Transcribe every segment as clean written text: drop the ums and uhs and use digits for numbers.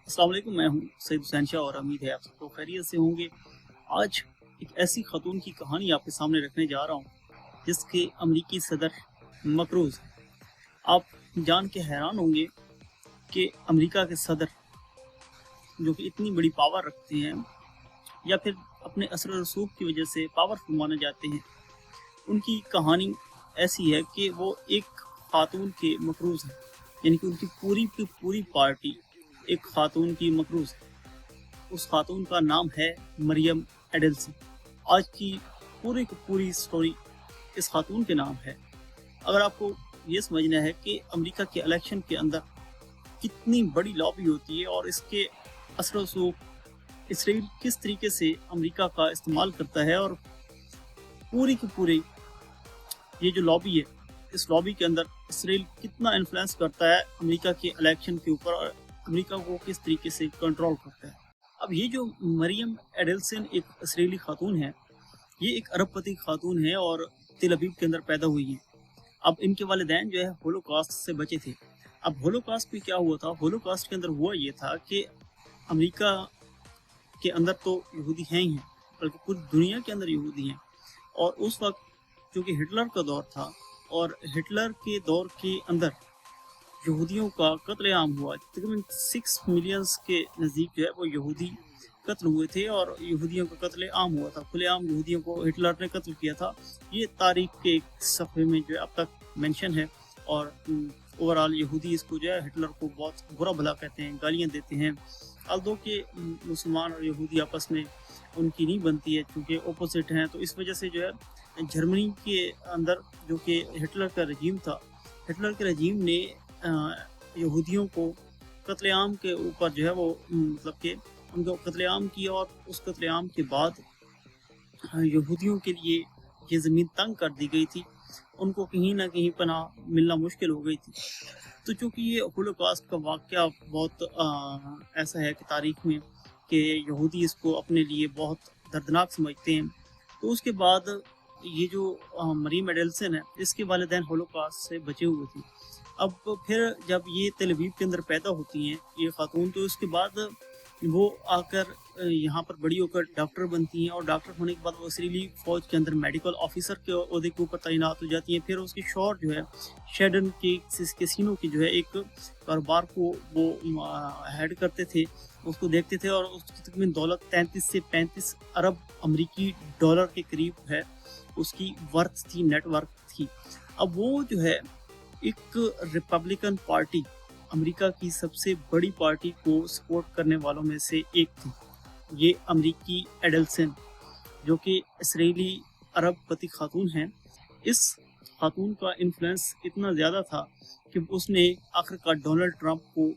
अस्सलाम वालेकुम, मैं हूँ सईद हुसैन शाह और उम्मीद है आप सबको खैरियत से होंगे। आज एक ऐसी खातून की कहानी आपके सामने रखने जा रहा हूँ जिसके अमरीकी सदर मकरूज़ हैं। आप जान के हैरान होंगे कि अमेरिका के सदर जो कि इतनी बड़ी पावर रखते हैं या फिर अपने असर और रसूख की वजह से पावरफुल माने जाते हैं, उनकी कहानी ऐसी है कि वो एक खातून के मकरूज़ हैं, यानी कि उनकी पूरी की पूरी पार्टी एक खातून की मकरूज़ है। उस खातून का नाम है मरियम एडेल्सन। आज की पूरी स्टोरी इस खातून के नाम है। अगर आपको ये समझना है कि अमेरिका के इलेक्शन के अंदर कितनी बड़ी लॉबी होती है और इसके असर व रसूख इसराइल किस तरीके से अमेरिका का इस्तेमाल करता है और पूरी की पूरी ये जो लॉबी है, इस लॉबी के अंदर इसराइल कितना इन्फ्लुएंस करता है अमेरिका के इलेक्शन के ऊपर और अमेरिका को किस तरीके से कंट्रोल करता है। अब ये जो मरियम एडेल्सन एक इसराइली खातून है, ये एक अरबपति खातून है और तेल अवीव के अंदर पैदा हुई है। अब इनके वालिदैन जो है होलोकॉस्ट से बचे थे। अब होलोकॉस्ट में क्या हुआ था? होलोकॉस्ट के अंदर हुआ ये था कि अमेरिका के अंदर तो यहूदी हैं ही हैं, बल्कि पूरी दुनिया के अंदर यहूदी हैं। और उस वक्त चूँकि हिटलर का दौर था और हिटलर के दौर के अंदर यहूदियों का कत्लेआम हुआ। तकरीबन 6 मिलियन के नज़दीक जो है वो यहूदी कत्ल हुए थे और यहूदियों का कत्लेआम हुआ था। खुलेआम यहूदियों को हिटलर ने कत्ल किया था। ये तारीख के एक सफ़े में जो है अब तक मेंशन है और ओवरऑल यहूदी इसको जो है हिटलर को बहुत बुरा भला कहते हैं, गालियाँ देते हैं। अल्दो के मुसलमान और यहूदी आपस में उनकी नहीं बनती है क्योंकि अपोजिट हैं, तो इस वजह से जो है जर्मनी के अंदर जो कि हिटलर का रजीम था, हिटलर के रजीम ने यहूदियों को कत्लेआम के ऊपर जो है वो मतलब कि उनको कत्लेआम किया और उस कत्लेआम के बाद यहूदियों के लिए ये ज़मीन तंग कर दी गई थी। उनको कहीं ना कहीं पनाह मिलना मुश्किल हो गई थी। तो चूँकि ये होलोकॉस्ट का वाक़या बहुत ऐसा है कि तारीख़ में कि यहूदी इसको अपने लिए बहुत दर्दनाक समझते हैं, तो उसके बाद ये जो मरियम एडेल्सन है, इसके वालिदैन होलोकॉस्ट से बचे हुए थे। अब फिर जब ये तेल अवीव के अंदर पैदा होती हैं ये खातून, तो उसके बाद वो आकर यहाँ पर बड़ी होकर डॉक्टर बनती हैं और डॉक्टर होने के बाद वो इसराइली फ़ौज के अंदर मेडिकल ऑफिसर के ओहदे के ऊपर तैनात हो जाती हैं। फिर उसकी शौहर जो है शेडन के कैसीनो की जो है एक कारोबार को वो हेड करते थे, उसको देखते थे और उसकी तकरीबन दौलत 33 से 35 अरब अमेरिकी डॉलर के करीब है उसकी वर्थ थी, नेटवर्क थी। अब वो जो है एक रिपब्लिकन पार्टी, अमेरिका की सबसे बड़ी पार्टी को सपोर्ट करने वालों में से एक थी। ये अमेरिकी एडेल्सन जो कि इसराइली अरबपति खातून हैं, इस खातून का इन्फ्लुएंस इतना ज़्यादा था कि उसने आखिरकार डोनाल्ड ट्रंप को,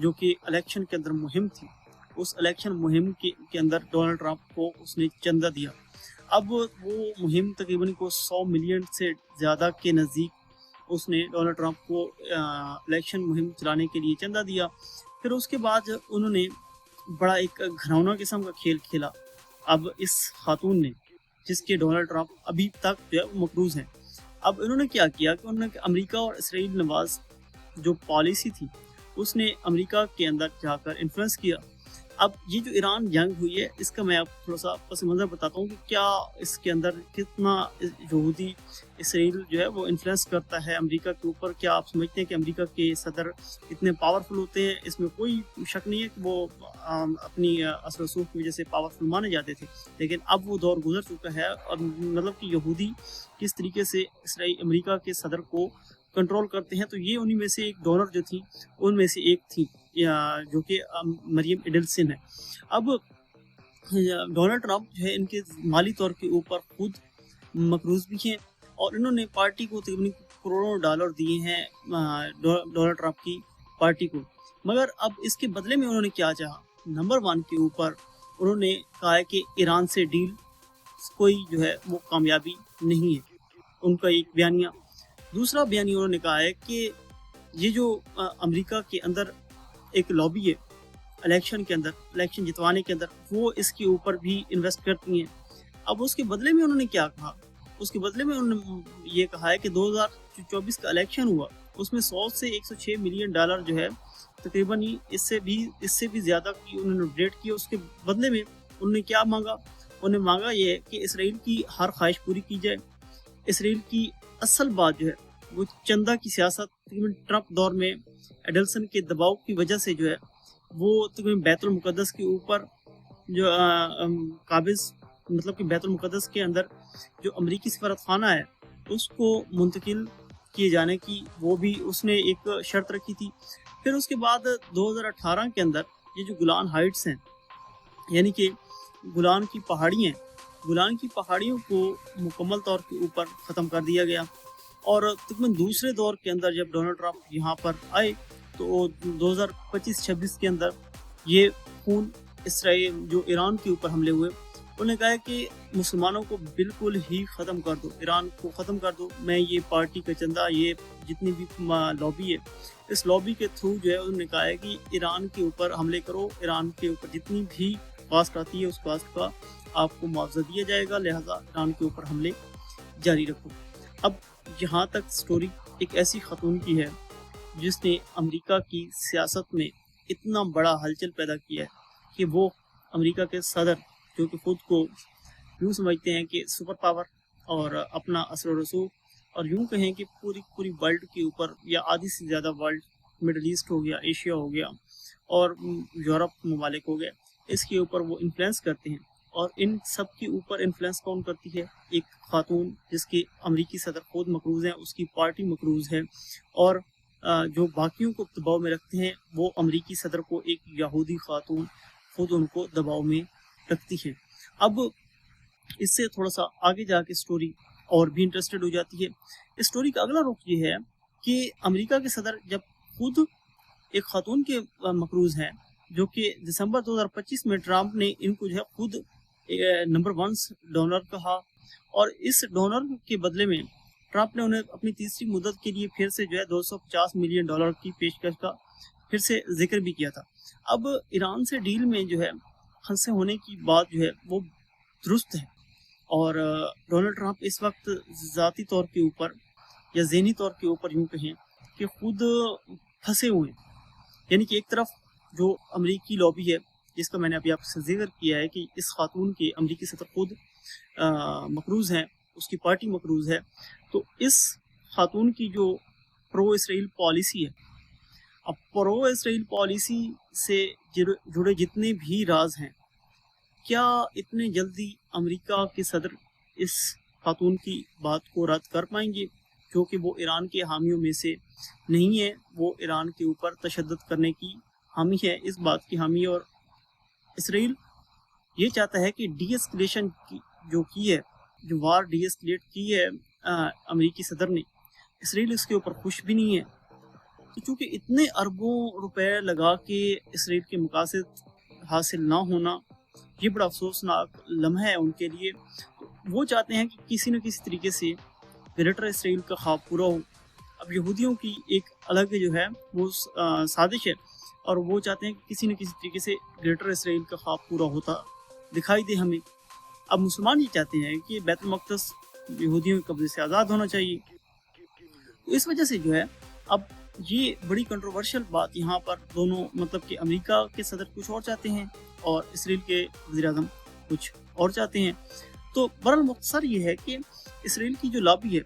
जो कि इलेक्शन के अंदर मुहिम थी, उस इलेक्शन मुहिम के अंदर डोनाल्ड ट्रंप को उसने चंदा दिया। अब वो मुहिम तकरीबन को 100 मिलियन से ज़्यादा के नज़दीक उसने डोनाल्ड ट्रंप को इलेक्शन मुहिम चलाने के लिए चंदा दिया। फिर उसके बाद उन्होंने बड़ा एक घिनौना किस्म का खेल खेला। अब इस खातून ने, जिसके डोनाल्ड ट्रंप अभी तक जो है मकरूज़ हैं, अब इन्होंने क्या किया कि उन्होंने अमेरिका और इसराइल नवाज जो पॉलिसी थी उसने अमेरिका के अंदर जाकर इन्फ्लुएंस किया। अब ये जो ईरान जंग हुई है, इसका मैं आपको थोड़ा सा पस मंज़र बताता हूँ कि क्या इसके अंदर कितना यहूदी इसराइल जो है वो इन्फ्लुएंस करता है अमेरिका के ऊपर। क्या आप समझते हैं कि अमेरिका के सदर इतने पावरफुल होते हैं? इसमें कोई शक नहीं है कि वो अपनी असर रसूख की वजह से पावरफुल माने जाते थे, लेकिन अब वो दौर गुजर चुका है और मतलब कि यहूदी किस तरीके से इसराइल अमेरिका के सदर को कंट्रोल करते हैं। तो ये उन्हीं में से एक डोनर जो थी, उनमें से एक थी जो कि मरियम एडेल्सन है। अब डोनाल्ड ट्रंप जो है इनके माली तौर के ऊपर खुद मकरूज़ भी हैं और इन्होंने पार्टी को तकरीबन करोड़ों डॉलर दिए हैं डोनाल्ड ट्रंप की पार्टी को। मगर अब इसके बदले में उन्होंने क्या चाहा? नंबर 1 के ऊपर उन्होंने कहा है कि ईरान से डील कोई जो है वो कामयाबी नहीं है, उनका एक बयानिया। दूसरा बयानिया उन्होंने कहा है कि ये जो अमेरिका के अंदर एक लॉबी है इलेक्शन के अंदर, इलेक्शन जितवाने के अंदर, वो इसके ऊपर भी इन्वेस्ट करती हैं। अब उसके बदले में उन्होंने क्या कहा? उसके बदले में उन्होंने ये कहा है कि 2024 का इलेक्शन हुआ, उसमें 100 से 106 मिलियन डॉलर जो है तकरीबन ही इससे भी ज़्यादा की उन्होंने अपडेट किया। उसके बदले में उन्होंने क्या मांगा? उन्हें मांगा ये है कि इसराइल की हर ख्वाहिश पूरी की जाए। इसराइल की असल बात जो है वो चंदा की सियासत तकरीबन ट्रंप दौर में एडल्सन के दबाव की वजह से जो है वो तकरीबन बैतुल मुक़द्दस के ऊपर जो काबिज मतलब कि बैतुल मुक़द्दस के अंदर जो अमरीकी सफारत खाना है उसको मुंतकिल किए जाने की वो भी उसने एक शर्त रखी थी। फिर उसके बाद 2018 के अंदर ये जो गुलान हाइट्स हैं यानी कि गुलान की पहाड़ियाँ, गुलान की पहाड़ियों को मुकम्मल तौर के ऊपर ख़त्म कर दिया गया। और तकरीबन दूसरे दौर के अंदर जब डोनाल्ड ट्रंप यहाँ पर आए तो 2025-26 के अंदर ये खून इसराइल जो ईरान के ऊपर हमले हुए, उन्होंने कहा कि मुसलमानों को बिल्कुल ही ख़त्म कर दो, ईरान को ख़त्म कर दो। मैं ये पार्टी का चंदा, ये जितनी भी लॉबी है, इस लॉबी के थ्रू जो है उन्होंने कहा है कि ईरान के ऊपर हमले करो, ईरान के ऊपर जितनी भी कास्ट आती है उस कास्ट का आपको मुआवजा दिया जाएगा, लिहाजा ईरान के ऊपर हमले जारी रखो। अब यहाँ तक स्टोरी एक ऐसी खातून की है जिसने अमेरिका की सियासत में इतना बड़ा हलचल पैदा किया है कि वो अमेरिका के सदर जो कि खुद को यूँ समझते हैं कि सुपर पावर और अपना असर रसूख और यूँ कहें कि पूरी वर्ल्ड के ऊपर या आधी से ज़्यादा वर्ल्ड, मिडल ईस्ट हो गया, एशिया हो गया और यूरोप ममालिक हो गया, इसके ऊपर वो इन्फ्लुएंस करते हैं। और इन सब के ऊपर इन्फ्लुएंस कौन करती है? एक खातून जिसके अमरीकी सदर खुद मकरूज़ हैं, उसकी पार्टी मकरूज़ है और जो बाकियों को दबाव में रखते हैं वो अमरीकी सदर को एक यहूदी खातून खुद उनको दबाव में रखती है। अब इससे थोड़ा सा आगे जाके स्टोरी और भी इंटरेस्टेड हो जाती है। इस स्टोरी का अगला रुख ये है कि अमेरिका के सदर जब खुद एक खातून के मकरूज़ हैं जो कि दिसंबर 2025 में ट्रंप ने इनको जो है खुद नंबर 1 डोनर कहा और इस डोनर के बदले में ट्रंप ने उन्हें अपनी तीसरी मुद्दत के लिए फिर से जो है $250 मिलियन की पेशकश का फिर से जिक्र भी किया था। अब ईरान से डील में जो है फंसे होने की बात जो है वो दुरुस्त है और डोनाल्ड ट्रंप इस वक्त ज़ाती तौर के ऊपर या ज़हनी तौर के ऊपर यूँ कहें कि खुद फंसे हुए हैं। यानी कि एक तरफ जो अमरीकी लॉबी है जिसका मैंने अभी आपसे जिक्र किया है कि इस खातून के अमरीकी सदर खुद मकरूज़ हैं, उसकी पार्टी मकरूज़ है, तो इस खातून की जो प्रो इसराइल पॉलिसी है, अब प्रो इसराइल पॉलिसी से जुड़े जितने भी राज हैं, क्या इतने जल्दी अमेरिका के सदर इस खातून की बात को रद्द कर पाएंगे? क्योंकि वो ईरान के हामियों में से नहीं है, वो ईरान के ऊपर तशद्दुद करने की हामी है, इस बात की हामी। और इसराइल ये चाहता है कि डीएस्केलेशन की जो वार डीएस्केलेट की है अमेरिकी सदर ने, इसराइल इसके ऊपर खुश भी नहीं है। तो चूँकि इतने अरबों रुपए लगा के इसराइल के मकासद हासिल ना होना ये बड़ा अफसोसनाक लम्हा है उनके लिए। तो वो चाहते हैं कि किसी न किसी तरीके से ग्रेटर इसराइल का ख्वाब पूरा हो। अब यहूदियों की एक अलग जो है वो साजिश है और वो चाहते हैं कि किसी न किसी तरीके से ग्रेटर इसराइल का ख्वाब पूरा होता दिखाई दे हमें। अब मुसलमान ये चाहते हैं कि बैतुल मक़दस यहूदियों के कब्जे से आज़ाद होना चाहिए। तो इस वजह से जो है अब ये बड़ी कंट्रोवर्शियल बात यहाँ पर दोनों, मतलब कि अमेरिका के सदर कुछ और चाहते हैं और इसराइल के वज़ीर-ए-आज़म कुछ और चाहते हैं। तो बहरहाल मुख्तसर ये है कि इसराइल की जो लॉबी है,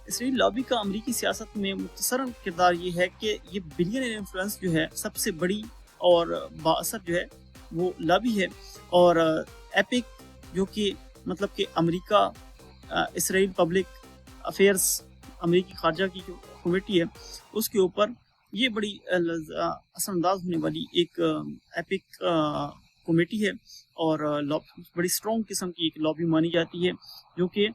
इसराइल लॉबी का अमेरिकी सियासत में मुख्तसरन किरदार ये है कि ये बिलियनर इन्फ्लुएंस जो है सबसे बड़ी और बाअसर जो है वो लॉबी है। और एपिक जो कि मतलब कि अमेरिका इसराइल पब्लिक अफेयर्स अमेरिकी खारजा की जो कमेटी है उसके ऊपर ये बड़ी असरअंदाज होने वाली एक एपिक कमेटी है और बड़ी स्ट्रॉन्ग किस्म की एक लॉबी मानी जाती है जो कि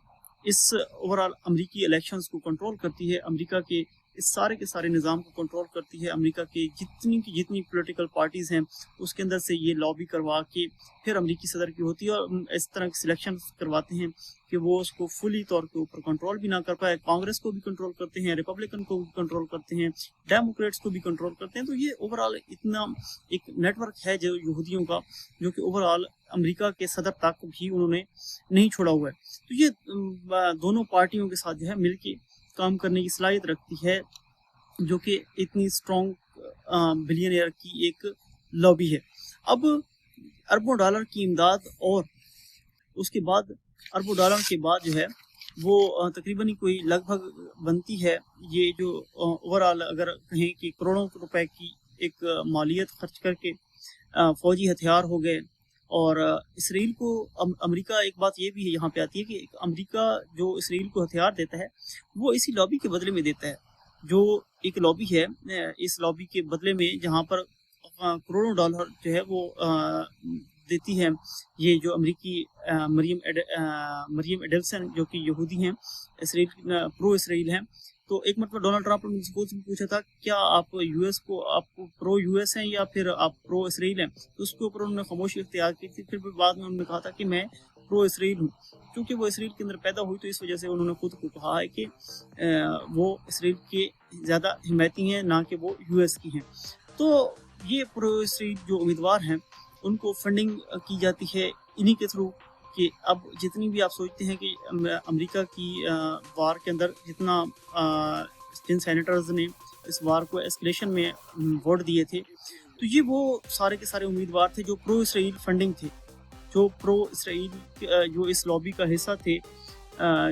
इस ओवरऑल अमेरिकी इलेक्शंस को कंट्रोल करती है, अमेरिका के इस सारे के सारे निज़ाम को कंट्रोल करती है। अमेरिका के जितनी पॉलिटिकल पार्टीज़ हैं उसके अंदर से ये लॉबी करवा के फिर अमेरिकी सदर की होती है और इस तरह की सिलेक्शन करवाते हैं कि वो उसको फुली तौर के ऊपर कंट्रोल भी ना कर पाए। कांग्रेस को भी कंट्रोल करते हैं, रिपब्लिकन को भी कंट्रोल करते हैं, डेमोक्रेट्स को भी कंट्रोल करते हैं। तो ये ओवरऑल इतना एक नेटवर्क है जो यहूदियों का, जो कि ओवरऑल अमेरिका के सदर तक भी उन्होंने नहीं छोड़ा हुआ है। तो ये दोनों पार्टियों के साथ जो है मिलके काम करने की सलाहियत रखती है, जो कि इतनी स्ट्रॉन्ग बिलियनियर की एक लॉबी है। अब अरबों डॉलर की इमदाद और उसके बाद अरबों डॉलर के बाद जो है वो तकरीबन ही कोई लगभग बनती है ये जो ओवरऑल अगर कहें कि करोड़ों रुपए की एक मालियत खर्च करके फौजी हथियार हो गए। और इसराइल को अमेरिका, एक बात ये भी यहाँ पे आती है कि अमेरिका जो इसराइल को हथियार देता है वो इसी लॉबी के बदले में देता है, जो एक लॉबी है। इस लॉबी के बदले में जहाँ पर करोड़ों डॉलर जो है वो देती है ये जो अमेरिकी मरियम एडेल्सन जो कि यहूदी हैं, इसराइल प्रो इसराइल हैं। तो एक मतलब डोनाल्ड ट्रंप ने मुझसे पूछा था क्या आप यूएस को, आप प्रो यूएस हैं या फिर आप प्रो इसराइल हैं, तो उसके ऊपर उन्होंने खामोशी इख्तियार की थी। फिर बाद में उन्होंने कहा था कि मैं प्रो इसराइल हूँ, क्योंकि वो इसराइल के अंदर पैदा हुई, तो इस वजह से उन्होंने खुद को कहा है कि वो इसराइल के ज़्यादा हिमायती हैं ना कि वो यूएस की हैं। तो ये प्रो इसराइल जो उम्मीदवार हैं उनको फंडिंग की जाती है इन्हीं के थ्रू कि अब जितनी भी आप सोचते हैं कि अमेरिका की वार के अंदर जितना जिन सेनेटर्स ने इस वार को एस्केलेशन में वोट दिए थे, तो ये वो सारे के सारे उम्मीदवार थे जो प्रो इसराइल फंडिंग थे, जो प्रो इसराइल जो इस लॉबी का हिस्सा थे,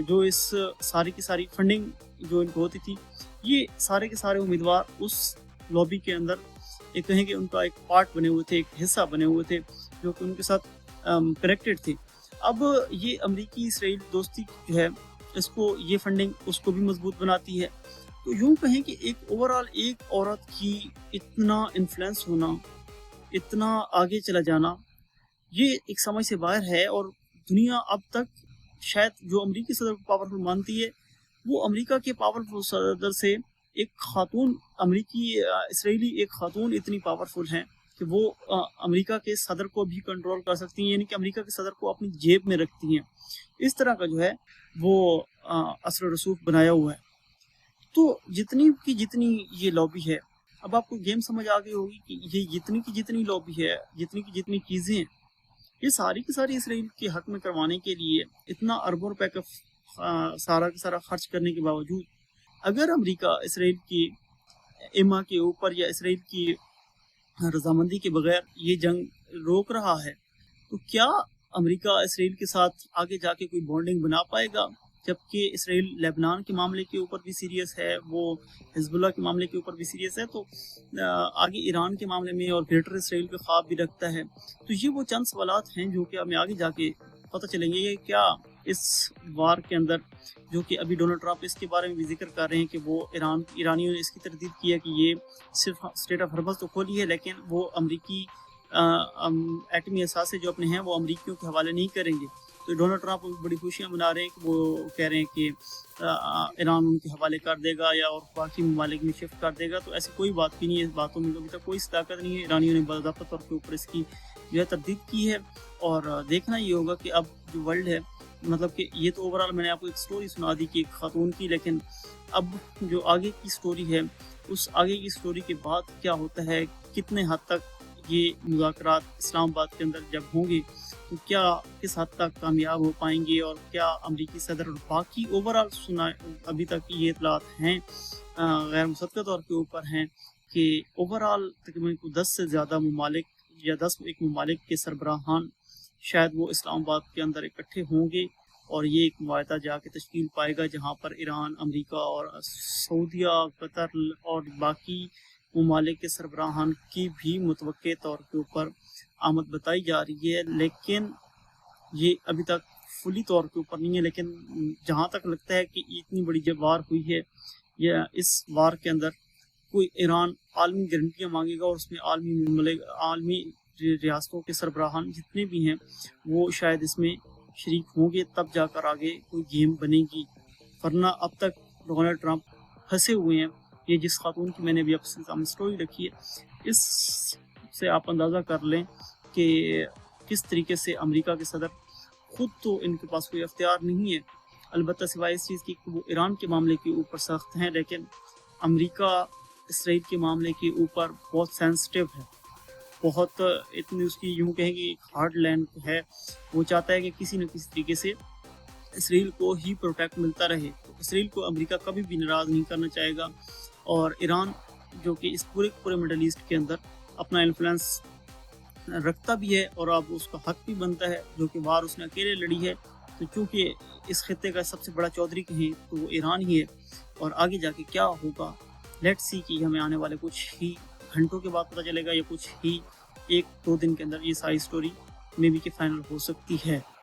जो इस सारी की सारी फंडिंग जो इनको होती थी, ये सारे के सारे उम्मीदवार उस लॉबी के अंदर एक कहें कि उनका एक पार्ट बने हुए थे, एक हिस्सा बने हुए थे, जो कि उनके साथ कनेक्टेड थे। अब ये अमेरिकी इसराइल दोस्ती जो है इसको ये फंडिंग उसको भी मजबूत बनाती है। तो यूं कहें कि एक ओवरऑल एक औरत की इतना इन्फ्लुएंस होना, इतना आगे चला जाना, ये एक समझ से बाहर है। और दुनिया अब तक शायद जो अमेरिकी सदर को पावरफुल मानती है, वो अमेरिका के पावरफुल सदर से एक खातून अमेरिकी इसराइली एक खातून इतनी पावरफुल हैं कि वो अमेरिका के सदर को भी कंट्रोल कर सकती हैं, यानी कि अमेरिका के सदर को अपनी जेब में रखती हैं। इस तरह का जो है वो असर रसूख बनाया हुआ है। तो जितनी ये लॉबी है, अब आपको गेम समझ आ गई होगी कि ये जितनी की जितनी लॉबी है, जितनी की जितनी चीज़ें हैं, ये सारी की सारी इसराइल के हक में करवाने के लिए इतना अरबों रुपए का सारा का सारा खर्च करने के बावजूद अगर अमेरिका इसराइल की इमा के ऊपर या इसराइल की रजामंदी के बगैर ये जंग रोक रहा है, तो क्या अमेरिका इसराइल के साथ आगे जाके कोई बॉन्डिंग बना पाएगा? जबकि इसराइल लेबनान के मामले के ऊपर भी सीरियस है, वो हिजबुल्लाह के मामले के ऊपर भी सीरियस है, तो आगे ईरान के मामले में और ग्रेटर इसराइल का ख्वाब भी रखता है। तो ये वो चंद सवालात हैं जो कि हमें आगे जाके पता चलेंगे ये क्या इस वार के अंदर, जो कि अभी डोनाल्ड ट्रंप इसके बारे में भी जिक्र कर रहे हैं कि वो ईरानियों ने इसकी तरदीद की है कि ये सिर्फ स्टेट ऑफ हॉर्मज़ तो खोली है, लेकिन वो अमरीकी एटमी असासे जो अपने हैं वो अमरीकियों के हवाले नहीं करेंगे। तो डोनाल्ड ट्रंप बड़ी खुशियां मना रहे हैं कि वो कह रहे हैं कि ईरान उनके हवाले कर देगा या और बाकी ममालिक में शिफ्ट कर देगा। तो ऐसी कोई बात भी नहीं है, इस बातों में अभी तक कोई सदाकत नहीं है। ईरानियों ने बाज़ाब्ता तौर के ऊपर इसकी जो है तरदीद की है। और देखना ये होगा कि अब जो वर्ल्ड है, मतलब कि ये तो ओवरऑल मैंने आपको एक स्टोरी सुना दी कि एक खातून की, लेकिन अब जो आगे की स्टोरी है, उस आगे की स्टोरी के बाद क्या होता है, कितने हद तक ये मुज़ाकरात इस्लामाबाद के अंदर जब होंगे तो क्या किस हद तक कामयाब हो पाएंगे, और क्या अमरीकी सदर और बाकी ओवरऑल सुना अभी तक ये इतलात हैं गैर मुसद्दक़ तौर के ऊपर हैं कि ओवरऑल तकरीबन 10 से ज़्यादा ममालिक या 10 एक ममालिक के सरबराहान शायद वो इस्लामाबाद के अंदर इकट्ठे होंगे और ये एक मुआहदा जाके तश्कील पाएगा, जहाँ पर ईरान, अमेरिका और सऊदीया, कतर और बाकी ममालिक के सरबराहान की भी मुतवक्के तौर के ऊपर आमद बताई जा रही है। लेकिन ये अभी तक फुली तौर के ऊपर नहीं है। लेकिन जहाँ तक लगता है कि इतनी बड़ी जब वार हुई है, या इस वार के अंदर कोई ईरान आलमी गारंटियाँ मांगेगा और उसमें आलमी रियासतों के सरबराहान जितने भी हैं वो शायद इसमें शरीक होंगे, तब जाकर आगे कोई गेम बनेगी। वरना अब तक डोनाल्ड ट्रंप फंसे हुए हैं। ये जिस खातून की मैंने अभी आपके सामने स्टोरी रखी है, इससे आप अंदाज़ा कर लें कि किस तरीके से अमेरिका के सदर खुद तो इनके पास कोई अख्तियार नहीं है, अलबत्ता सिवाय इस चीज़ की कि वो ईरान के मामले के ऊपर सख्त हैं, लेकिन अमेरिका इसराइल के मामले के ऊपर बहुत सेंसिटिव है, बहुत इतनी उसकी यूँ कहेंगे एक हार्ड लैंड है। वो चाहता है कि किसी न किसी तरीके से इसराइल को ही प्रोटेक्ट मिलता रहे। तो इसराइल को अमेरिका कभी भी नाराज़ नहीं करना चाहेगा। और ईरान جو کہ اس پورے مڈل ایسٹ کے اندر اپنا انفلوئنس رکھتا بھی ہے اور اب اس کا حق بھی بنتا ہے، جو کہ وار اس نے اکیلے لڑی ہے۔ تو چونکہ اس خطے کا سب سے بڑا چودھری کہیں تو وہ ایران ہی ہے، اور آگے جا کے کیا ہوگا لیٹس سی کہ ہمیں آنے والے کچھ ہی گھنٹوں کے بعد پتہ چلے گا، یا کچھ ہی 1-2 دن کے اندر یہ ساری سٹوری میں بھی کہ فائنل ہو سکتی ہے۔